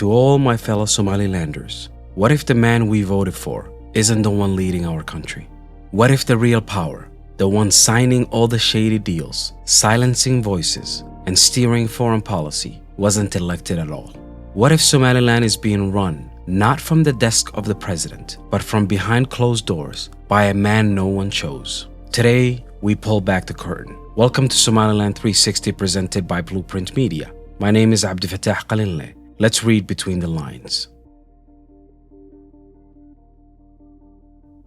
To all my fellow Somalilanders, what if the man we voted for isn't the one leading our country? What if the real power, the one signing all the shady deals, silencing voices, and steering foreign policy, wasn't elected at all? What if Somaliland is being run not from the desk of the president, but from behind closed doors by a man no one chose? Today, we pull back the curtain. Welcome to Somaliland 360 presented by Blueprint Media. My name is Abdifatah Qalinly. Let's read between the lines.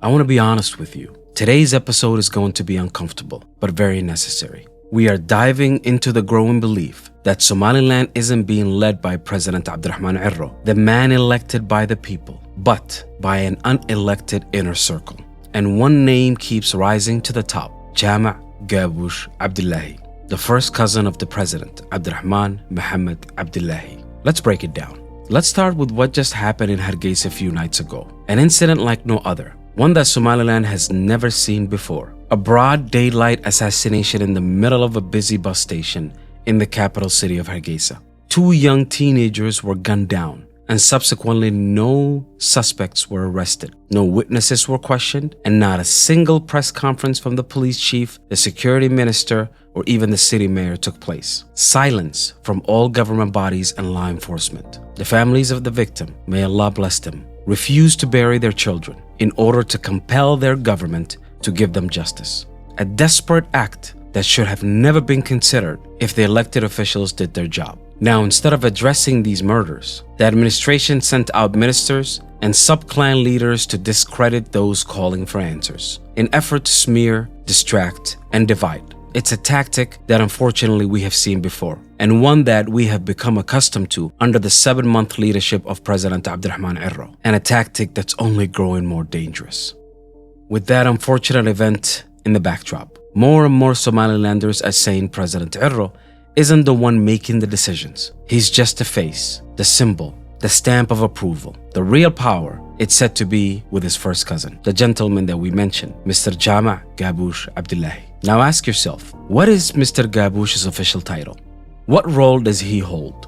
I want to be honest with you. Today's episode is going to be uncomfortable, but very necessary. We are diving into the growing belief that Somaliland isn't being led by President Abdirahman Irro, the man elected by the people, but by an unelected inner circle. And one name keeps rising to the top: Jama, Gabuush, Abdillahi, the first cousin of the president, Abdirahman Mohammed Abdillahi. Let's break it down. Let's start with what just happened in Hargeisa a few nights ago. An incident like no other, one that Somaliland has never seen before. A broad daylight assassination in the middle of a busy bus station in the capital city of Hargeisa. 2 young teenagers were gunned down, and subsequently no suspects were arrested. No witnesses were questioned, and not a single press conference from the police chief, the security minister, or even the city mayor took place. Silence from all government bodies and law enforcement. The families of the victim, may Allah bless them, refused to bury their children in order to compel their government to give them justice. A desperate act that should have never been considered if the elected officials did their job. Now, instead of addressing these murders, the administration sent out ministers and sub-clan leaders to discredit those calling for answers, in effort to smear, distract, and divide. It's a tactic that unfortunately we have seen before, and one that we have become accustomed to under the 7-month leadership of President Abdirahman Irro, and a tactic that's only growing more dangerous. With that unfortunate event in the backdrop, more and more Somalilanders are saying President Irro isn't the one making the decisions. He's just the face, the symbol, the stamp of approval. The real power, it's said to be with his first cousin, the gentleman that we mentioned, Mr. Jama Gabuush Abdillahi. Now ask yourself, what is Mr. Gabuush's official title? What role does he hold?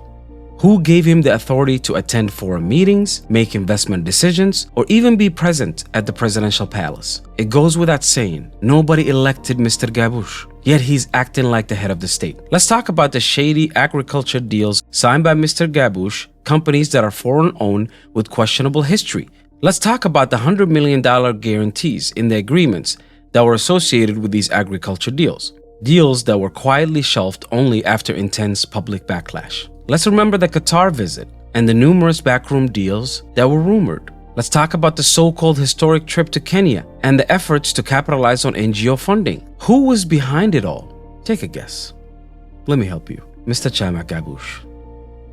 Who gave him the authority to attend foreign meetings, make investment decisions, or even be present at the presidential palace? It goes without saying, nobody elected Mr. Gabuush, yet he's acting like the head of the state. Let's talk about the shady agriculture deals signed by Mr. Gabuush, companies that are foreign-owned with questionable history. Let's talk about the $100 million guarantees in the agreements that were associated with these agriculture deals. Deals that were quietly shelved only after intense public backlash. Let's remember the Qatar visit and the numerous backroom deals that were rumored. Let's talk about the so-called historic trip to Kenya and the efforts to capitalize on NGO funding. Who was behind it all? Take a guess. Let me help you. Mr. Jama Gabuush.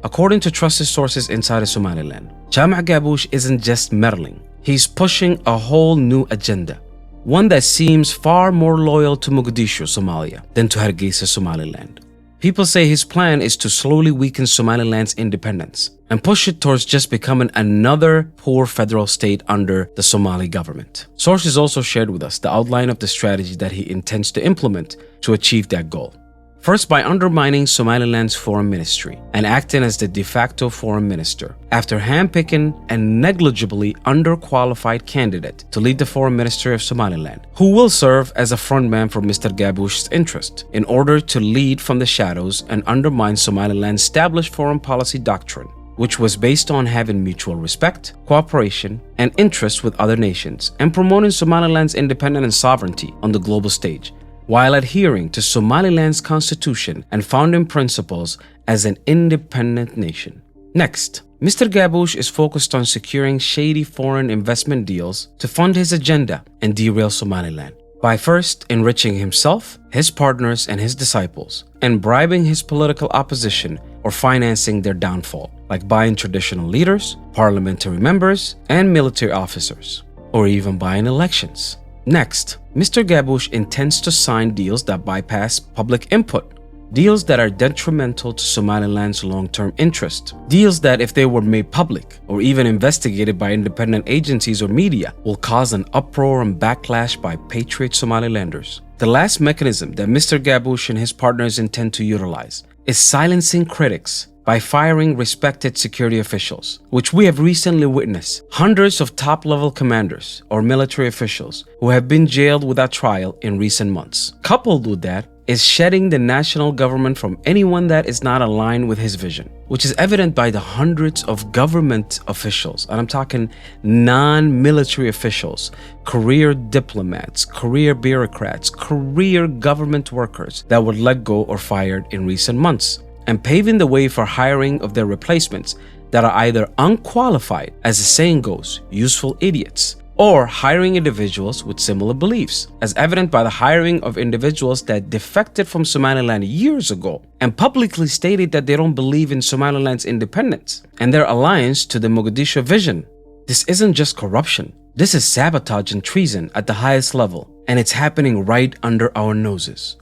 According to trusted sources inside of Somaliland, Jama Gabuush isn't just meddling. He's pushing a whole new agenda. One that seems far more loyal to Mogadishu, Somalia, than to Hargeisa, Somaliland. People say his plan is to slowly weaken Somaliland's independence and push it towards just becoming another poor federal state under the Somali government. Sources also shared with us the outline of the strategy that he intends to implement to achieve that goal. First, by undermining Somaliland's foreign ministry and acting as the de facto foreign minister after handpicking a negligibly underqualified candidate to lead the foreign ministry of Somaliland, who will serve as a frontman for Mr. Gabuush's interest in order to lead from the shadows and undermine Somaliland's established foreign policy doctrine, which was based on having mutual respect, cooperation, and interest with other nations and promoting Somaliland's independence and sovereignty on the global stage, while adhering to Somaliland's constitution and founding principles as an independent nation. Next, Mr. Gabuush is focused on securing shady foreign investment deals to fund his agenda and derail Somaliland by first enriching himself, his partners, and his disciples, and bribing his political opposition or financing their downfall, like buying traditional leaders, parliamentary members, and military officers, or even buying elections. Next, Mr. Gabuush intends to sign deals that bypass public input, deals that are detrimental to Somaliland's long-term interest, deals that, if they were made public or even investigated by independent agencies or media, will cause an uproar and backlash by patriot Somalilanders. The last mechanism that Mr. Gabuush and his partners intend to utilize is silencing critics by firing respected security officials, which we have recently witnessed hundreds of top-level commanders or military officials who have been jailed without trial in recent months. Coupled with that is shedding the national government from anyone that is not aligned with his vision, which is evident by the hundreds of government officials, and I'm talking non-military officials, career diplomats, career bureaucrats, career government workers that were let go or fired in recent months, and paving the way for hiring of their replacements that are either unqualified, as the saying goes, useful idiots, or hiring individuals with similar beliefs, as evident by the hiring of individuals that defected from Somaliland years ago and publicly stated that they don't believe in Somaliland's independence and their alliance to the Mogadishu vision. This isn't just corruption. This is sabotage and treason at the highest level, and it's happening right under our noses.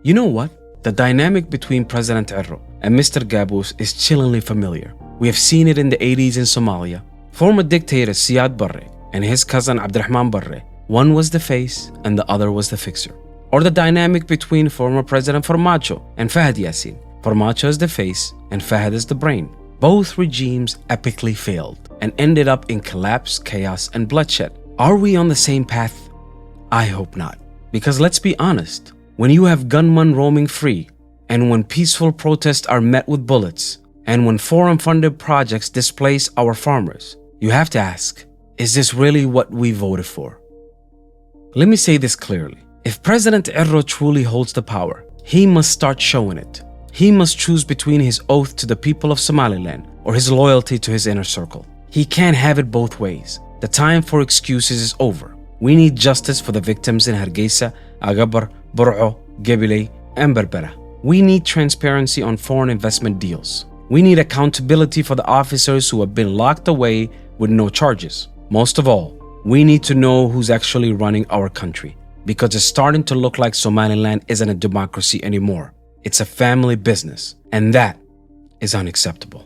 You know what? The dynamic between President Erro and Mr. Gabuush is chillingly familiar. We have seen it in the 80s in Somalia. Former dictator Siad Barre and his cousin Abdirahman Barre, one was the face and the other was the fixer. Or the dynamic between former President Farmajo and Fahad Yassin. Farmajo is the face and Fahad is the brain. Both regimes epically failed and ended up in collapse, chaos, and bloodshed. Are we on the same path? I hope not. Because let's be honest, when you have gunmen roaming free, and when peaceful protests are met with bullets, and when foreign-funded projects displace our farmers, you have to ask, is this really what we voted for? Let me say this clearly. If President Erro truly holds the power, he must start showing it. He must choose between his oath to the people of Somaliland or his loyalty to his inner circle. He can't have it both ways. The time for excuses is over. We need justice for the victims in Hargeisa, Agabar, Bur'o, Gebile, and Berbera. We need transparency on foreign investment deals. We need accountability for the officers who have been locked away with no charges. Most of all, we need to know who's actually running our country, because it's starting to look like Somaliland isn't a democracy anymore. It's a family business, and that is unacceptable.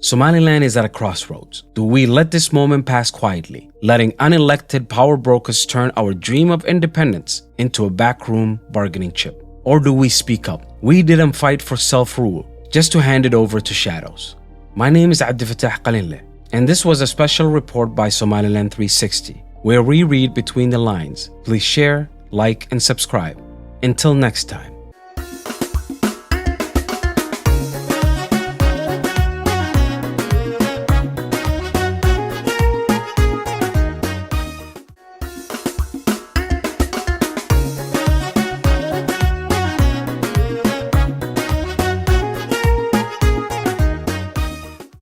Somaliland is at a crossroads. Do we let this moment pass quietly, letting unelected power brokers turn our dream of independence into a backroom bargaining chip? Or do we speak up? We didn't fight for self-rule just to hand it over to shadows. My name is Abdifatah Qalinly, and this was a special report by Somaliland 360, where we read between the lines. Please share, like, and subscribe. Until next time.